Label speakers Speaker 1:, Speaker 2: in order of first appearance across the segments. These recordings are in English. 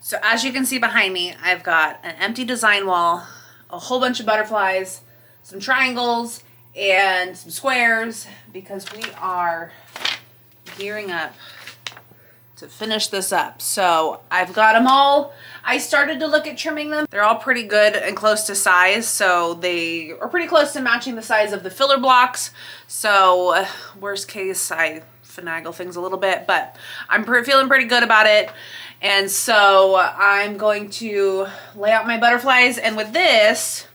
Speaker 1: So as you can see behind me, I've got an empty design wall, a whole bunch of butterflies, some triangles, and some squares, because we are gearing up to finish this up. So I've got them all. I started to look at trimming them. They're all pretty good and close to size, so they are pretty close to matching the size of the filler blocks. So worst case, I finagle things a little bit, but I'm feeling pretty good about it. And so I'm going to lay out my butterflies, and with this,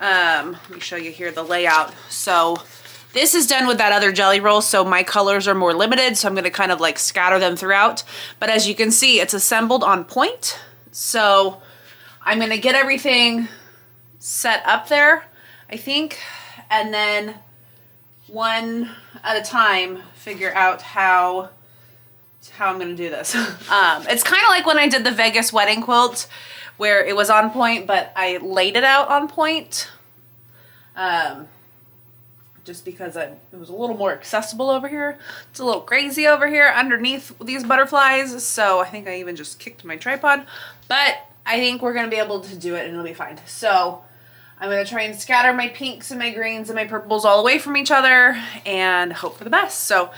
Speaker 1: let me show you here the layout. So this is done with that other jelly roll, so my colors are more limited, so I'm going to kind of like scatter them throughout. But as you can see, it's assembled on point. So I'm going to get everything set up there, I think, and then one at a time figure out how I'm going to do this. It's kind of like when I did the Vegas wedding quilt, where it was on point, but I laid it out on point. Just because it was a little more accessible over here. It's a little crazy over here underneath these butterflies, so I think I even just kicked my tripod. But I think we're going to be able to do it and it'll be fine. So I'm going to try and scatter my pinks and my greens and my purples all away from each other and hope for the best. So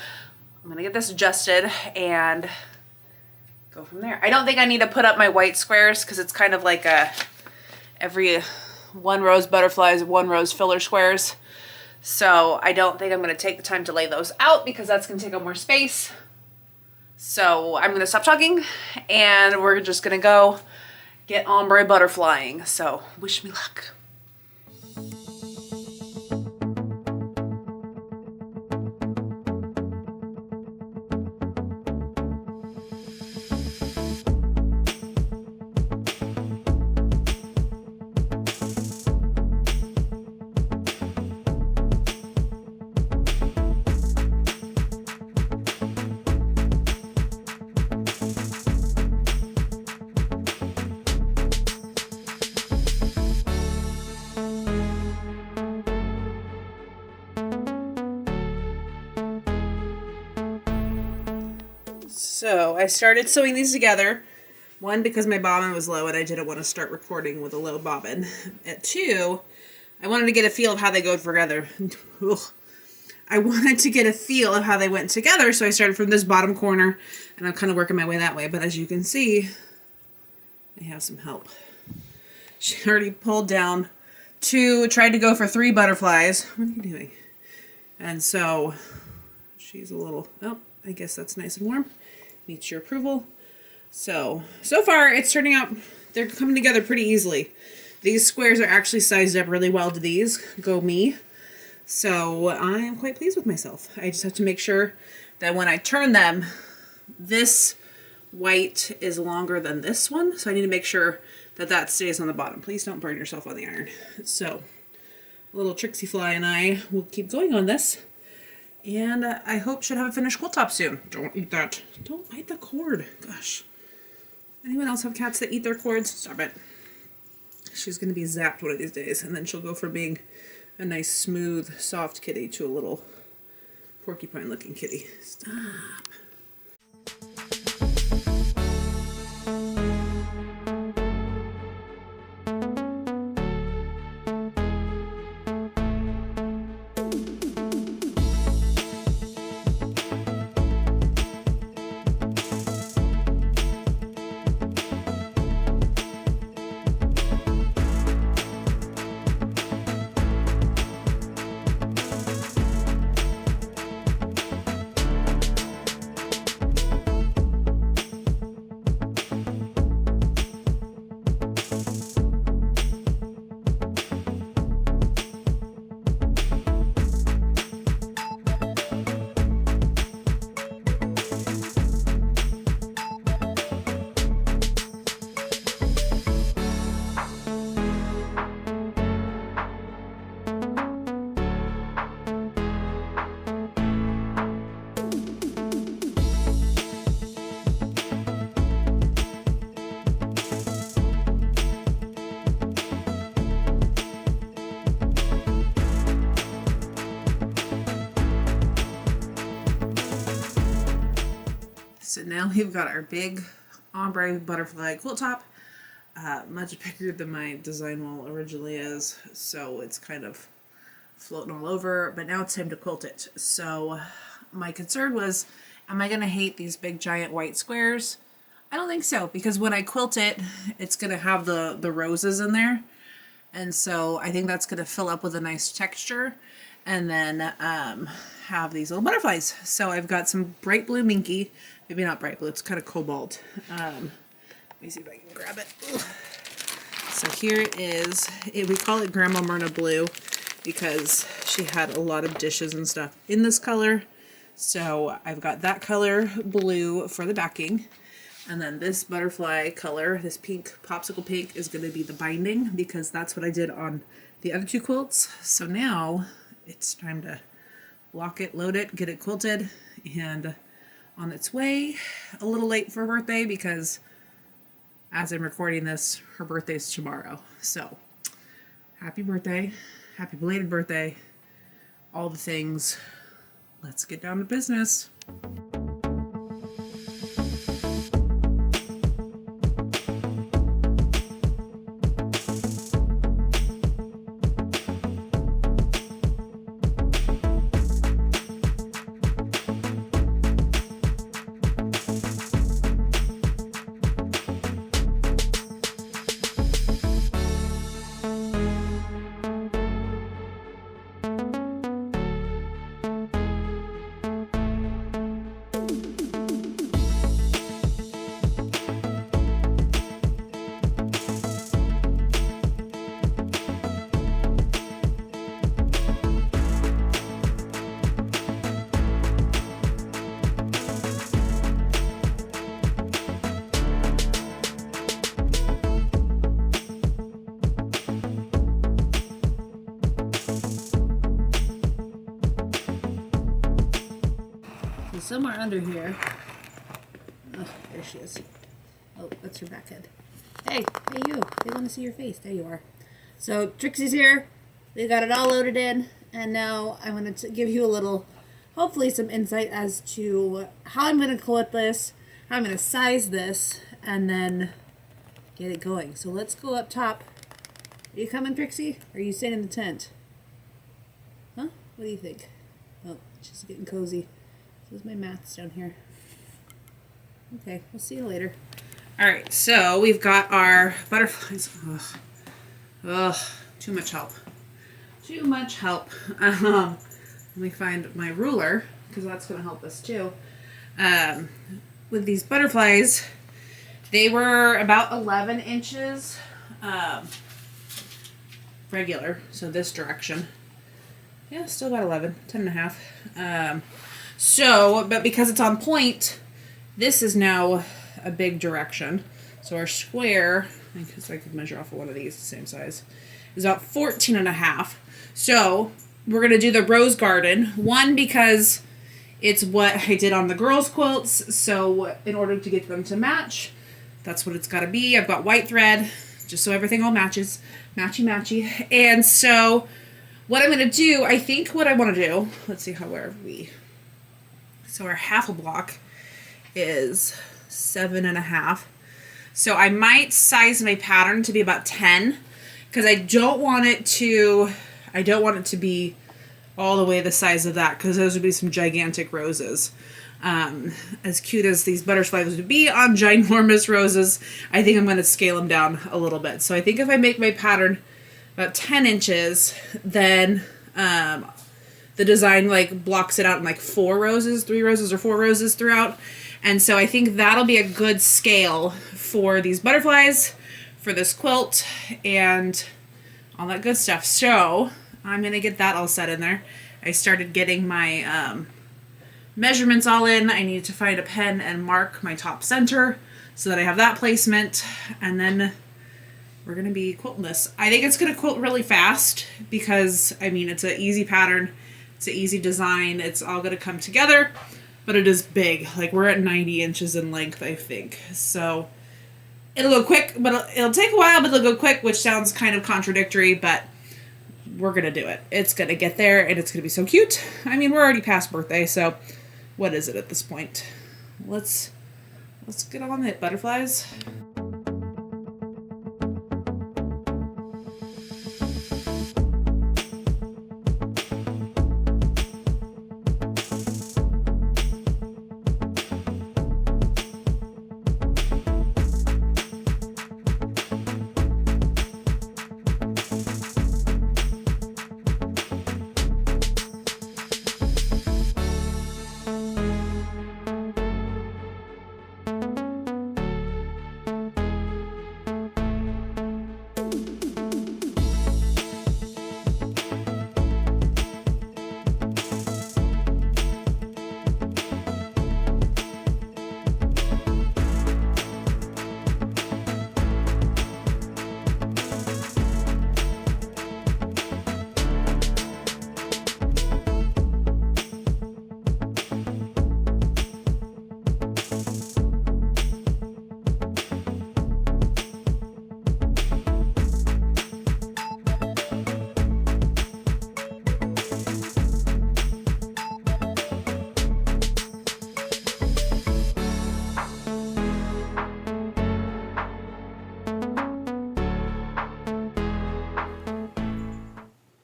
Speaker 1: I'm going to get this adjusted and go from there. I don't think I need to put up my white squares because it's kind of like every one rows butterflies, one rows filler squares. So I don't think I'm going to take the time to lay those out because that's going to take up more space. So I'm going to stop talking and we're just going to go get ombre butterflying. So wish me luck. So I started sewing these together. One, because my bobbin was low and I didn't want to start recording with a low bobbin. At two, I wanted to get a feel of how they go together. I wanted to get a feel of how they went together, so I started from this bottom corner and I'm kind of working my way that way. But as you can see, I have some help. She already pulled down two, tried to go for 3 butterflies. What are you doing? And so she's a little, oh, I guess that's nice and warm. Meets your approval. So far it's turning out, they're coming together pretty easily. These squares are actually sized up really well to these. Go me. So I am quite pleased with myself. I just have to make sure that when I turn them, this white is longer than this one. So I need to make sure that that stays on the bottom. Please don't burn yourself on the iron. So little Trixie Fly and I will keep going on this. And I hope should have a finished quilt top soon. Don't eat that. Don't bite the cord. Gosh. Anyone else have cats that eat their cords? Stop it. She's going to be zapped one of these days. And then she'll go from being a nice, smooth, soft kitty to a little porcupine-looking kitty. Stop. So now we've got our big ombre butterfly quilt top. Much bigger than my design wall originally is, so it's kind of floating all over, but now it's time to quilt it. So my concern was, am I going to hate these big giant white squares? I don't think so, because when I quilt it, it's going to have the roses in there. And so I think that's going to fill up with a nice texture, and then have these little butterflies. So I've got some bright blue minky, maybe not bright blue, it's kind of cobalt. Let me see if I can grab it. Ugh. So here it is. We call it Grandma Myrna Blue because she had a lot of dishes and stuff in this color. So I've got that color blue for the backing. And then this butterfly color, this pink, popsicle pink, is going to be the binding because that's what I did on the other two quilts. So now it's time to lock it, load it, get it quilted, and on its way. A little late for her birthday because as I'm recording this, her birthday's tomorrow. So happy birthday, happy belated birthday, all the things. Let's get down to business. Somewhere under here. Oh, there she is. Oh, that's her back head. Hey you. They want to see your face. There you are. So Trixie's here. We got it all loaded in, and now I'm going to give you a little, hopefully some insight as to how I'm going to quilt this, how I'm going to size this, and then get it going. So let's go up top. Are you coming, Trixie? Or are you staying in the tent? Huh? What do you think? Oh, she's getting cozy. There's my mats down here. Okay, we'll see you later. Alright, so we've got our butterflies. Ugh, too much help. Too much help. Let me find my ruler, because that's going to help us too. With these butterflies, they were about 11 inches regular, so this direction. Yeah, still about 11, 10 and a half. So, but because it's on point, this is now a big direction. So our square, because I could measure off of one of these the same size, is about 14 and a half. So we're going to do the rose garden. One, because it's what I did on the girls' quilts. So in order to get them to match, that's what it's got to be. I've got white thread, just so everything all matches. Matchy matchy. And so what I'm going to do, I think what I want to do, let's see where are we. So our half a block is 7.5. So I might size my pattern to be about 10 because I don't want it to be all the way the size of that because those would be some gigantic roses. As cute as these butterflies would be on ginormous roses, I think I'm going to scale them down a little bit. So I think if I make my pattern about 10 inches, then the design like blocks it out in like 3 roses or 4 roses throughout. And so I think that'll be a good scale for these butterflies, for this quilt, and all that good stuff. So I'm going to get that all set in there. I started getting my measurements all in. I need to find a pen and mark my top center so that I have that placement. And then we're going to be quilting this. I think it's going to quilt really fast because, I mean, it's an easy pattern. It's an easy design. It's all going to come together, but it is big. Like we're at 90 inches in length, I think. So it'll go quick, but it'll take a while, but it'll go quick, which sounds kind of contradictory, but we're going to do it. It's going to get there and it's going to be so cute. I mean, we're already past birthday, so what is it at this point? Let's let's get on the butterflies.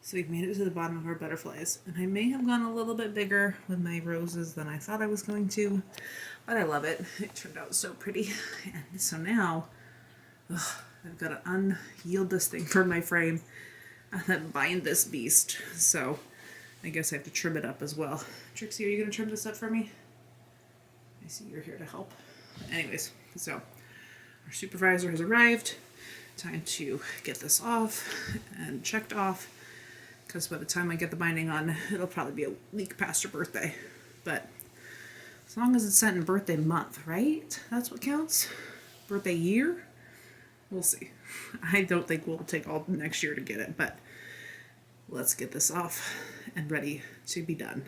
Speaker 1: So we've made it to the bottom of our butterflies, and I may have gone a little bit bigger with my roses than I thought I was going to, but I love it. It turned out so pretty. And so now, I've got to unyield this thing from my frame and then bind this beast. So I guess I have to trim it up as well. Trixie, are you going to trim this up for me? I see you're here to help. Anyways, so our supervisor has arrived. Time to get this off and checked off, because by the time I get the binding on, it'll probably be a week past her birthday. But as long as it's set in birthday month, right? That's what counts? Birthday year? We'll see. I don't think we'll take all next year to get it, but let's get this off and ready to be done.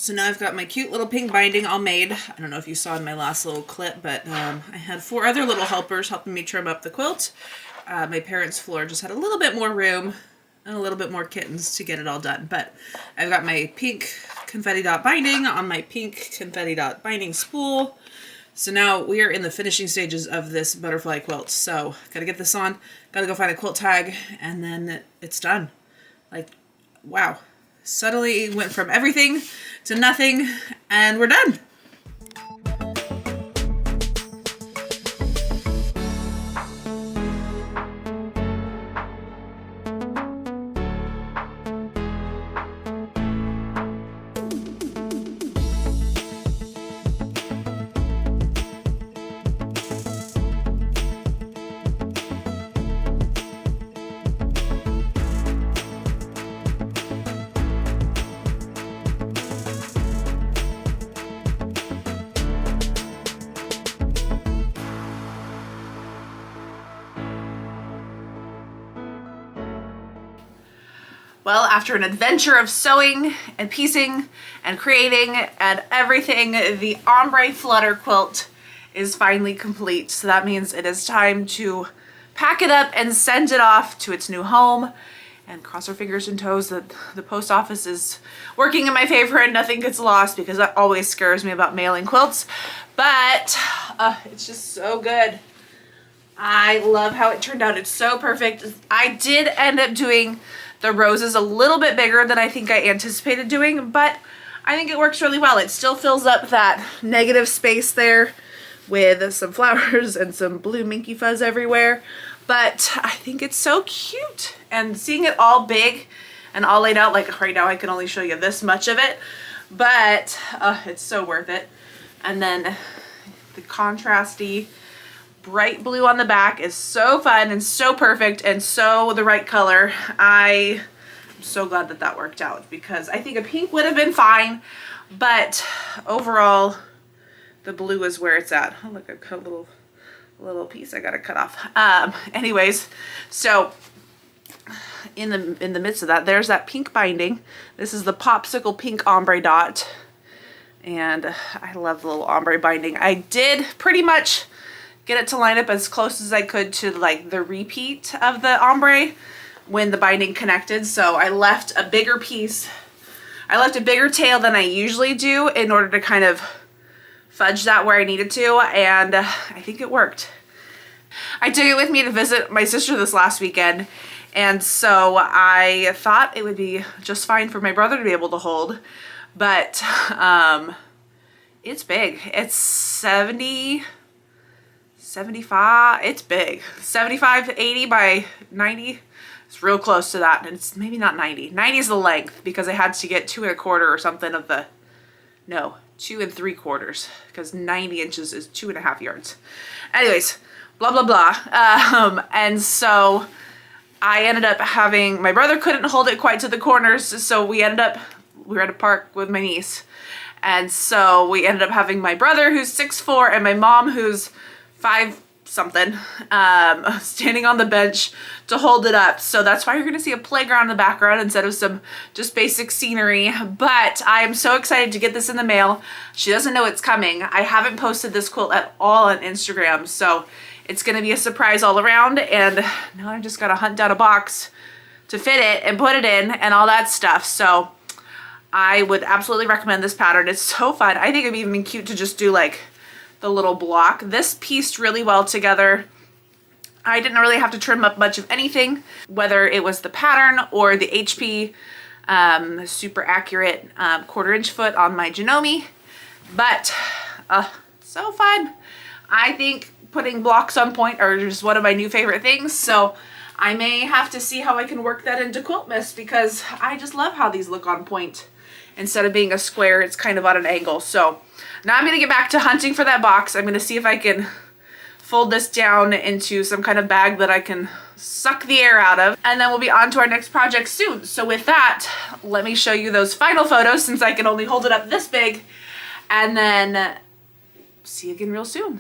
Speaker 1: So now I've got my cute little pink binding all made. I don't know if you saw in my last little clip, but I had 4 other little helpers helping me trim up the quilt. My parents' floor just had a little bit more room and a little bit more kittens to get it all done. But I've got my pink confetti dot binding on my pink confetti dot binding spool. So now we are in the finishing stages of this butterfly quilt. So gotta get this on, gotta go find a quilt tag, and then it's done. Like, wow. Suddenly went from everything to nothing, and we're done. Well, after an adventure of sewing and piecing and creating and everything, the Ombre Flutter quilt
Speaker 2: is finally complete. So that means it is time to pack it up and send it off to its new home, and cross our fingers and toes that the post office is working in my favor and nothing gets lost, because that always scares me about mailing quilts. But it's just so good. I love how it turned out. It's so perfect. I did end up doing the roses a little bit bigger than I think I anticipated doing, but I think it works really well. It still fills up that negative space there with some flowers and some blue minky fuzz everywhere. But I think it's so cute, and seeing it all big and all laid out, like right now I can only show you this much of it, but it's so worth it. And then the contrasty bright blue on the back is so fun and so perfect and so the right color. I'm so glad that that worked out, because I think a pink would have been fine, but overall the blue is where it's at. Oh, look, I cut a little piece I gotta cut off. Anyways, so in the midst of that, there's that pink binding. This is the Popsicle Pink Ombre Dot, and I love the little ombre binding. I did pretty much get it to line up as close as I could to like the repeat of the ombre when the binding connected, so I left a bigger piece. I left a bigger tail than I usually do in order to kind of fudge that where I needed to, and I think it worked. I took it with me to visit my sister this last weekend, and so I thought it would be just fine for my brother to be able to hold, but it's big. It's 75, it's big. 75, 80 by 90. It's real close to that, and it's maybe not 90. 90 is the length, because I had to get 2 1/4 or something of the, no, 2 3/4, because 90 inches is 2.5 yards. Anyways, blah, blah, blah. And so I ended up having, my brother couldn't hold it quite to the corners, so we were at a park with my niece. And so we ended up having my brother, who's 6'4", and my mom, who's 5 something, standing on the bench to hold it up. So that's why you're gonna see a playground in the background instead of some just basic scenery. But I am so excited to get this in the mail. She doesn't know it's coming. I haven't posted this quilt at all on Instagram, so it's gonna be a surprise all around, and now I just gotta hunt down a box to fit it and put it in and all that stuff. So I would absolutely recommend this pattern. It's so fun. I think it'd even be cute to just do like the little block. This pieced really well together. I didn't really have to trim up much of anything, whether it was the pattern or the HP super accurate 1/4 inch foot on my Janome, but so fun. I think putting blocks on point are just one of my new favorite things, so I may have to see how I can work that into Quiltmas, because I just love how these look on point. Instead of being a square, it's kind of on an angle. So now I'm gonna get back to hunting for that box. I'm gonna see if I can fold this down into some kind of bag that I can suck the air out of, and then we'll be on to our next project soon. So with that, let me show you those final photos, since I can only hold it up this big, and then see you again real soon.